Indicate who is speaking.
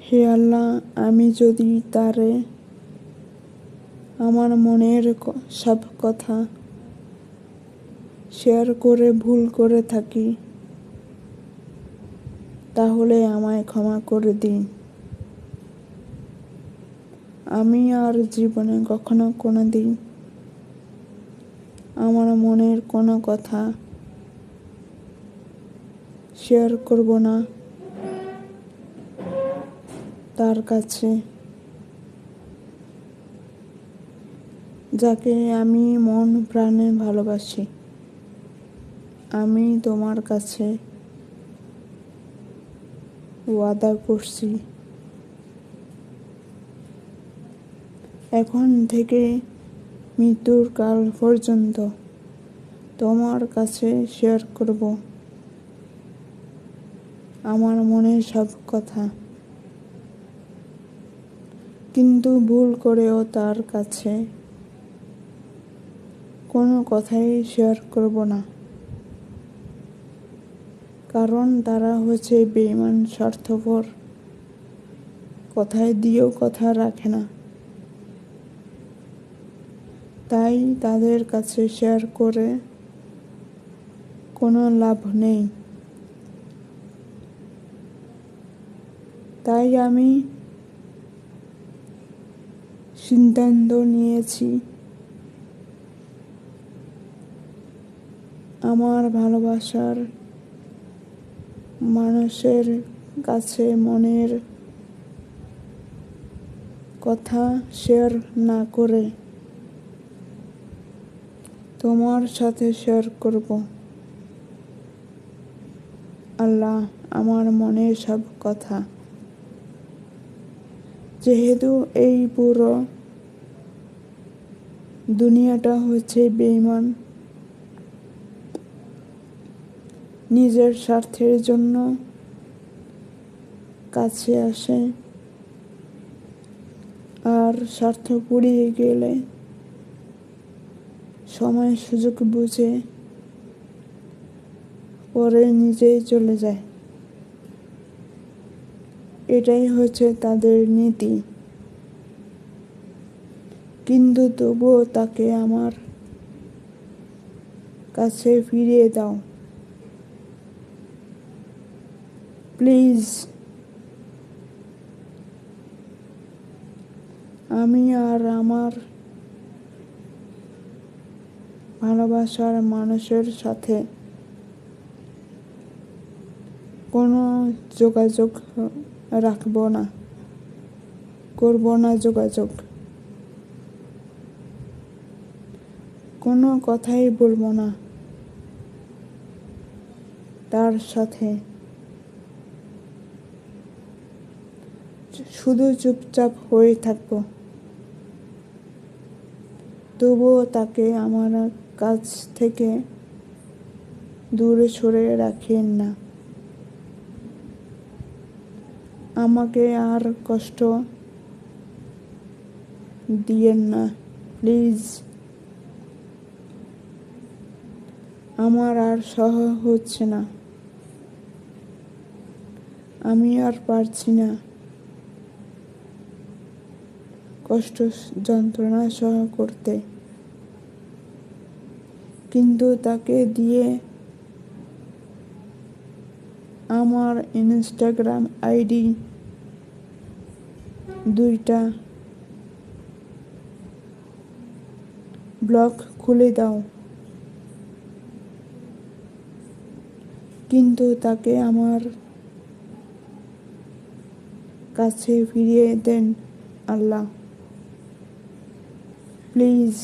Speaker 1: হে আল্লাহ, আমি যদি তারে আমার মনের সব কথা শেয়ার করে ভুল করে থাকি, তাহলে আমায় ক্ষমা করে দিন। আমি আর জীবনে কখনো কোনোদিন আমার মনের কোনো কথা শেয়ার করব না তার কাছে, যাকে আমি মন প্রাণে ভালোবাসি। আমি তোমার কাছে ওয়াদা করছি, এখন থেকে মৃত্যুর কাল পর্যন্ত তোমার কাছে শেয়ার করব আমার মনের সব কথা, কিন্তু ভুল করেও তার কাছে কোনো কথাই শেয়ার করব না, কারণ তারা হচ্ছে বেঈমান, স্বার্থপর, কথায় দিয়েও কথা রাখে না। তাই তাদের কাছে শেয়ার করে কোনো লাভ নেই। তাই আমি সিদ্ধান্ত নিয়েছি, আমার ভালোবাসার মানুষের কাছে মনের কথা শেয়ার না করে তোমার সাথে শেয়ার করব আল্লাহ আমার মনের সব কথা। যেহেতু এই পুরো দুনিয়াটা হচ্ছে বেঈমান, নিজের স্বার্থের জন্য কাছে আসে, আর স্বার্থ পুড়িয়ে গেলে সময় সুযোগ বুঝে পরে নিজেই চলে যায়। এটাই হচ্ছে তাদের নীতি। কিন্তু তবুও তাকে আমার কাছে ফিরিয়ে দাও প্লিজ। আমি আর আমার ভালোবাসার মানুষের সাথে কোনো যোগাযোগ রাখব না, করব না যোগাযোগ, কোনো কথাই বলবো না তার সাথে, শুধু চুপচাপ হয়ে থাকবো। তবুও তাকে আমার কাছ থেকে দূরে সরে রাখেন না, আমাকে আর কষ্ট দিয়েন না প্লিজ। আমার আর সহ্য হচ্ছে না, আমি আর পারছি না কষ্ট যন্ত্রণা সহ্য করতে। কিন্তু তাকে দিয়ে আমার ইনস্টাগ্রাম আইডি 2টা ব্লগ খুলে দাও, কিন্তু তাকে আমার কাছে ফিরিয়ে দেন আল্লাহ প্লিজ।